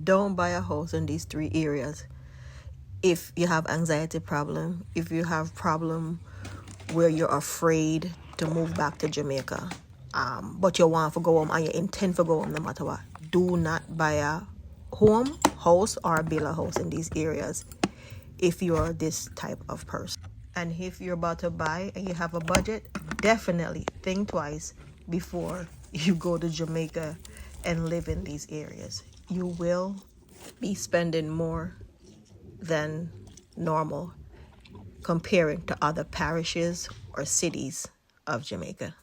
Don't buy a house in these three areas. If you have anxiety problem, if you have problem where you're afraid to move back to Jamaica, but you want to go home and you intend to go home no matter what, do not buy a house, or build a house in these areas if you're this type of person. And if you're about to buy and you have a budget, definitely think twice before you go to Jamaica and live in these areas. You will be spending more than normal comparing to other parishes or cities of Jamaica.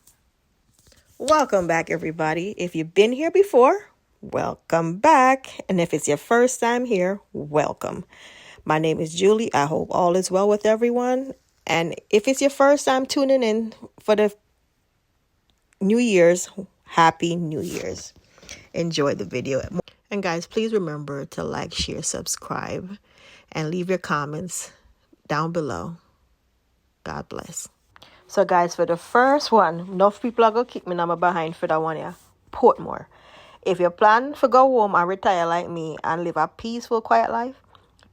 Welcome back, everybody. If you've been here before, welcome back. And if it's your first time here, welcome. My name is Julie. I hope all is well with everyone. And if it's your first time tuning in for the New Year's, Happy New Year's. Enjoy the video. And guys, please remember to like, share, subscribe, and leave your comments down below. God bless. So guys, for the first one, enough people are going to kick me now behind for that one here. Portmore. If you plan to go home and retire like me and live a peaceful, quiet life,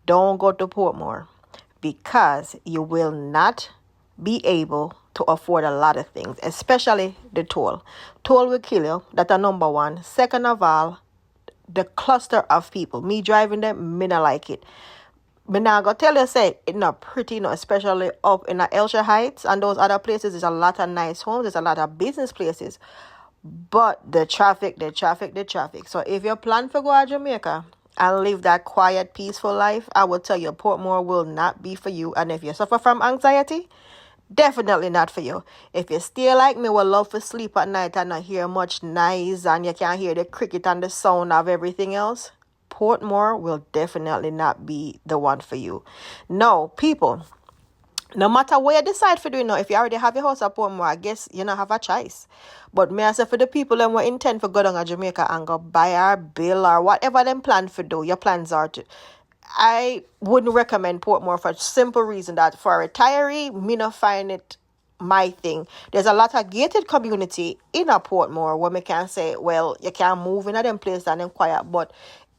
don't go to Portmore, because you will not be able to afford a lot of things, especially the toll. Toll will kill you. That's a number one. Second of all, the cluster of people. Me driving them, me not like it. Me now go tell you, say, it's not pretty, no, especially up in the Elsha Heights and those other places. There's a lot of nice homes. There's a lot of business places. But the traffic. So if you plan to go to Jamaica and live that quiet, peaceful life, I will tell you, Portmore will not be for you. And if you suffer from anxiety, definitely not for you. If you stay like me, will love to sleep at night and not hear much noise, and you can't hear the cricket and the sound of everything else, Portmore will definitely not be the one for you. No, people, no matter what you decide for doing now, if you already have your house at Portmore, I guess you don't have a choice. But me I say, for the people that will intend for go down to Jamaica and go buy or bill or whatever them plan for do, your plans are to, I wouldn't recommend Portmore for a simple reason that for a retiree, me not find it my thing. There's a lot of gated community in a Portmore where me can say, well, you can't move in a them place and them quiet. But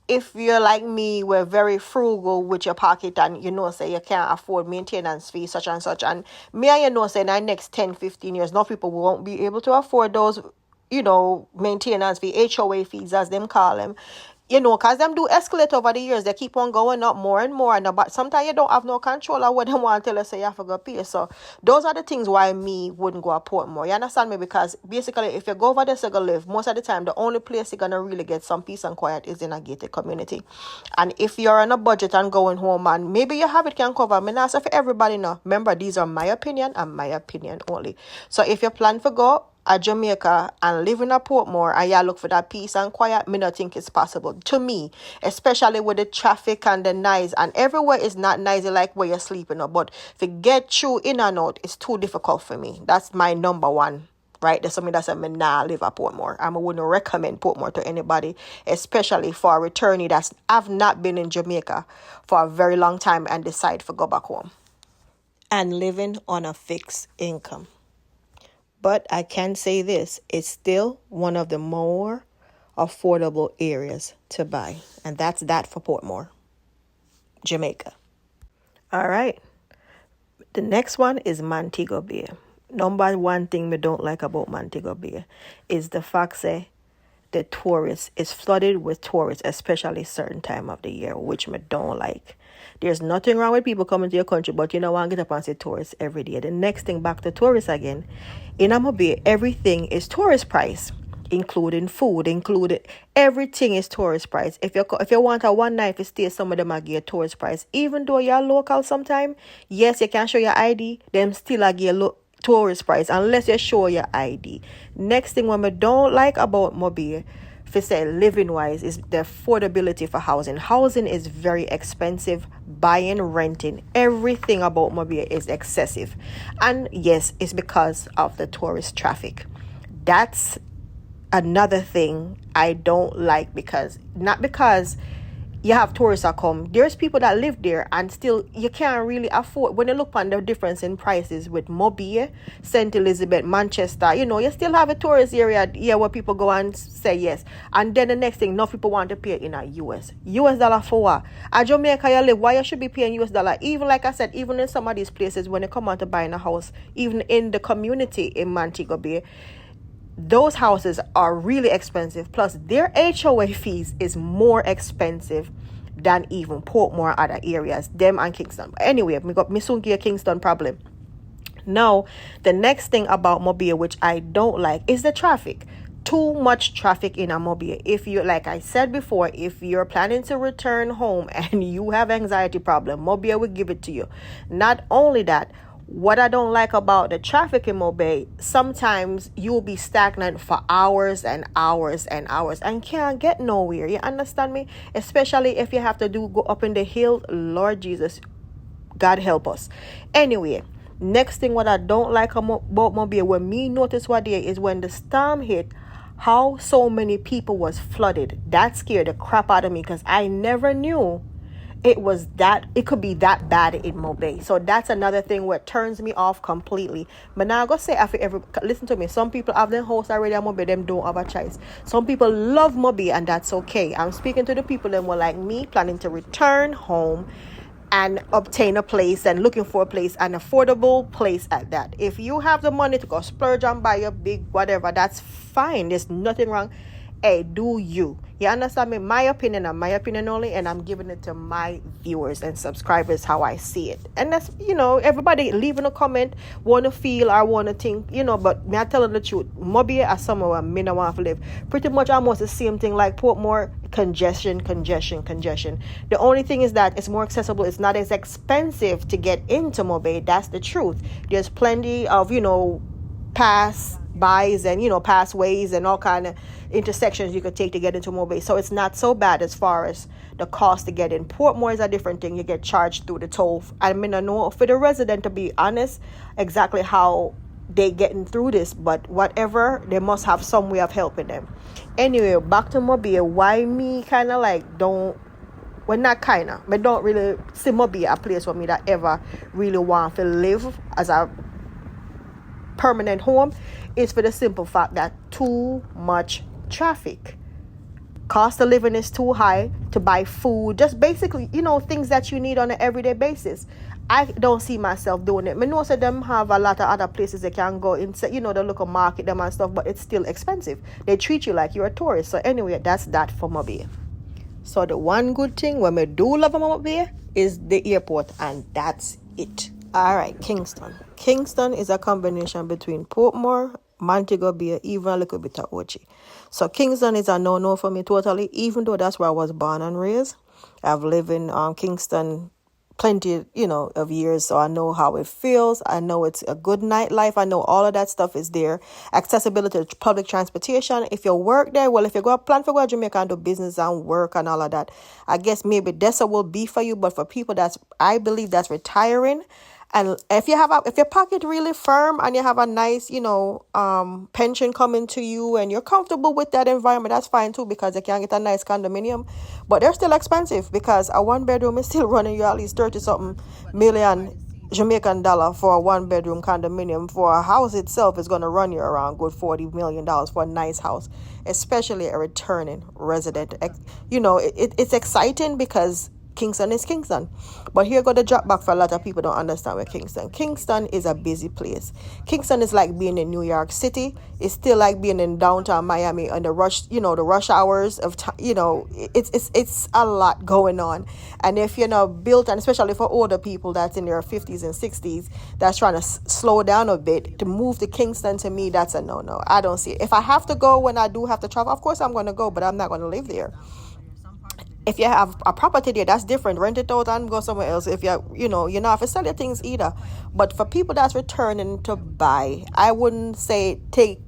if you're like me, we're very frugal with your pocket and say you can't afford maintenance fees, such and such. And me and say in the next 10, 15 years, no people won't be able to afford those, maintenance fee, HOA fees as them call them. Because them do escalate over the years. They keep on going up more and more. But sometimes you don't have no control of what they want to tell us, say you have to go pay. So those are the things why me wouldn't go to Portmore. You understand me? Because basically, if you go over there to go live, most of the time, the only place you're going to really get some peace and quiet is in a gated community. And if you're on a budget and going home, and maybe your habit can cover, me not say for everybody now. Remember, these are my opinion and my opinion only. So if you plan to go at Jamaica and live in a Portmore and you look for that peace and quiet, me not think it's possible. To me, especially with the traffic and the noise, and everywhere is not noisy like where you're sleeping. But to get through in and out, it's too difficult for me. That's my number one. Right? That's something that's me nah live at Portmore. I wouldn't recommend Portmore to anybody, especially for a returnee that's have not been in Jamaica for a very long time and decide to go back home and living on a fixed income. But I can say this, it's still one of the more affordable areas to buy. And that's that for Portmore, Jamaica. All right. The next one is Montego Bay. Number one thing we don't like about Montego Bay is the fact that the tourists is flooded with tourists, especially certain time of the year, which me don't like. There's nothing wrong with people coming to your country, but you don't want to get up and see tourists every day. The next thing, back to tourists again. In Mobay, everything is tourist price, including food, everything is tourist price. If you want a one night stay, some of them are give tourist price. Even though you're local sometime, yes, you can show your ID, them still are give tourist price unless you show your ID. Next thing what I don't like about Mobay, for say living wise, is the affordability for housing. Housing is very expensive. Buying, renting, everything about Mobay is excessive. And yes, it's because of the tourist traffic. That's another thing I don't like, because you have tourists that come. There's people that live there and still you can't really afford. When you look on the difference in prices with Mobay, St. Elizabeth, Manchester, you still have a tourist area here where people go and say yes. And then the next thing, no people want to pay in a US dollar for what? At Jamaica you live, why you should be paying US dollar? Even like I said, even in some of these places when you come out to buy in a house, even in the community in Montego Bay, those houses are really expensive. Plus, their HOA fees is more expensive than even Portmore other areas, them and Kingston. But anyway, we got Missungi Kingston problem. Now, the next thing about Mobay, which I don't like, is the traffic. Too much traffic in a Mobay. If you, like I said before, if you're planning to return home and you have anxiety problem, Mobay will give it to you. Not only that, what I don't like about the traffic in Mobay, sometimes you'll be stagnant for hours and hours and hours and can't get nowhere. You understand me? Especially if you have to go up in the hill. Lord Jesus, God help us. Anyway, next thing what I don't like about Mobay, when me notice what day is when the storm hit, how so many people was flooded. That scared the crap out of me because I never knew it could be that bad in Mobay. So that's another thing where it turns me off completely. But now I gotta say, after listen to me, some people have their house already at Mobay, them don't have a choice. Some people love Mobay and that's okay. I'm speaking to the people that were like me, planning to return home and obtain a place and looking for a place, an affordable place at that. If you have the money to go splurge and buy a big whatever, that's fine. There's nothing wrong. Hey, do you understand me? My opinion and my opinion only, and I'm giving it to my viewers and subscribers how I see it. And that's, everybody leaving a comment, want to feel or want to think, but me I telling the truth, Mobay as somewhere where me no want to live. Pretty much almost the same thing like Portmore, congestion. The only thing is that it's more accessible. It's not as expensive to get into Mobay. That's the truth. There's plenty of, pass bys and pathways and all kind of intersections you could take to get into Mobay, so it's not so bad as far as the cost to get in. Portmore is a different thing. You get charged through the toll. I mean, I know for the resident, to be honest, exactly how they getting through this, but whatever, they must have some way of helping them. Anyway, back to Mobay. Why me kind of like don't, well, not kind of, but don't really see Mobay a place for me that ever really want to live as a permanent home, is for the simple fact that too much traffic. Cost of living is too high to buy food, just basically, things that you need on an everyday basis. I don't see myself doing it. I know some of them have a lot of other places they can go inside, the local market them and stuff, but it's still expensive. They treat you like you're a tourist. So anyway, that's that for Mobay. So the one good thing when we do love Mobay is the airport, and that's it. All right, Kingston. Kingston is a combination between Portmore, Montego Bay, even a little bit of Ochi. So Kingston is a no-no for me totally, even though that's where I was born and raised. I've lived in Kingston plenty, of years, so I know how it feels. I know it's a good nightlife. I know all of that stuff is there. Accessibility to public transportation. If you work there, well, if you plan to go to Jamaica and do business and work and all of that, I guess maybe Dessa will be for you. But for people I believe that's retiring. And if your pocket really firm and you have a nice, pension coming to you and you're comfortable with that environment, that's fine too, because you can get a nice condominium. But they're still expensive because a one bedroom is still running you at least 30-something million Jamaican dollar for a one bedroom condominium. For a house itself is going to run you around good $40 million for a nice house, especially a returning resident. It's exciting because Kingston is Kingston. But here go the drop back for a lot of people don't understand where Kingston is a busy place. Kingston is like being in New York City. It's still like being in downtown Miami and the rush hours of time. It's a lot going on. And if you're not built, and especially for older people that's in their 50s and 60s that's trying to slow down a bit, to move to Kingston, to me, that's a no. I don't see it. If I have to go, when I do have to travel, of course I'm going to go, but I'm not going to live there. If you have a property there, that's different. Rent it out and go somewhere else. If you're not have to sell your things either. But for people that's returning to buy, I wouldn't say take,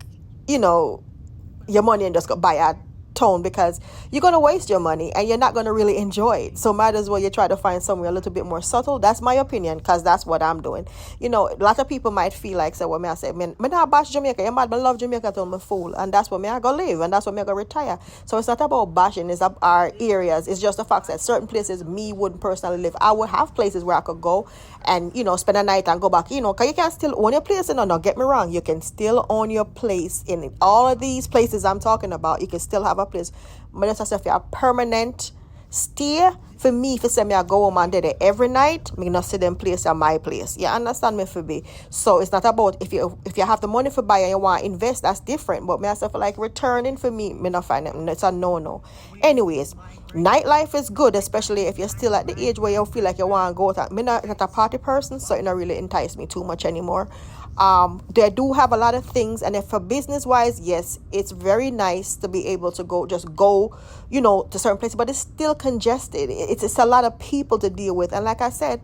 your money and just go buy a town because you're going to waste your money and you're not going to really enjoy it. So might as well you try to find somewhere a little bit more subtle. That's my opinion, because that's what I'm doing. You know, a lot of people might feel like, so what me I say, me not bash Jamaica, you mad, I love Jamaica till me fool, and that's where me I go live, and that's where me I go retire. So it's not about bashing, it's about our areas. It's just the fact that certain places me wouldn't personally live. I would have places where I could go and, you know, spend a night and go back, you know, because you can still own your place. No, no, get me wrong, you can still own your place in all of these places I'm talking about. You can still have a place, but that's if you're a permanent stay. For me, if you say me I go home and do it every night, me not see them place at my place. You understand me for me? So it's not about if you have the money for buy and you want to invest, that's different. But me I say for like returning, for me not find it. It's a no. Anyways, nightlife is good, especially if you're still at the age where you feel like you want to go out. Me not a party person, so it not really entice me too much anymore. They do have a lot of things, and if for business wise, yes, it's very nice to be able to go, you know, to certain places, but it's still congested. It's a lot of people to deal with, and like I said,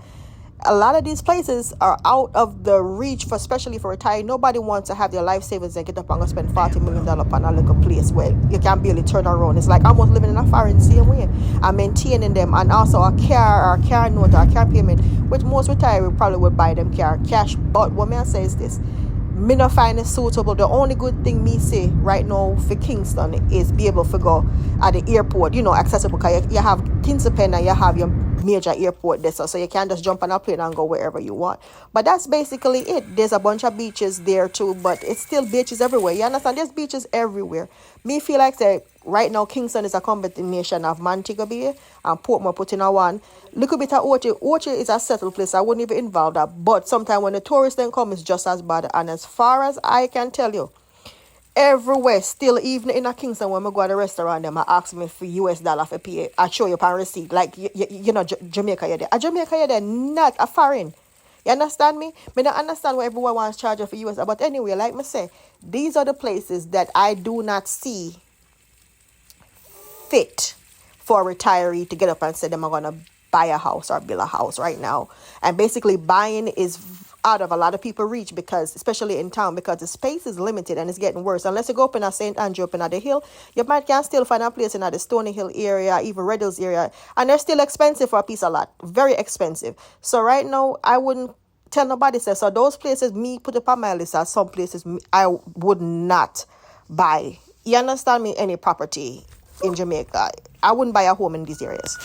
a lot of these places are out of the reach for, especially for retired. Nobody wants to have their life savings and get up and go spend $40 million on a little place where you can barely turn around. It's like almost living in a foreign same way and maintaining them, and also a car note or car payment, which most retired probably would buy them car cash. But what may I say is this: me not find it suitable. The only good thing me say right now for Kingston is be able to go at the airport, you know, accessible, because you have Kingston and you have your major airport there, so you can just jump on a plane and go wherever you want. But that's basically it. There's a bunch of beaches there too, but it's still beaches everywhere. You understand? There's beaches everywhere. Me feel like say right now Kingston is a combination of Montego Bay and Portmore put in a one. Little bit of Ochi. Ochi is a settled place. I wouldn't even involve that. But sometimes when the tourists then come, it's just as bad. And as far as I can tell you, everywhere still, even in a Kingston, when I go to the restaurant, them I ask me for US dollar for pay. I show you pan receipt. Like you know, Jamaica you're there. A Jamaica you're there, not a foreign. You understand me? Me don't understand why everyone wants to charge you for US. But anyway, like me say, these are the places that I do not see fit for a retiree to get up and say them are gonna buy a house or build a house right now. And basically buying is out of a lot of people reach, because especially in town, because the space is limited and it's getting worse. Unless you go up in a St. Andrew, up in the hill, you might can still find a place in the Stony Hill area, even Red Hills area, and they're still expensive for a piece of lot, very expensive. So right now I wouldn't tell nobody. So those places me put up on my list are some places I would not buy. You understand me? Any property in Jamaica, I wouldn't buy a home in these areas.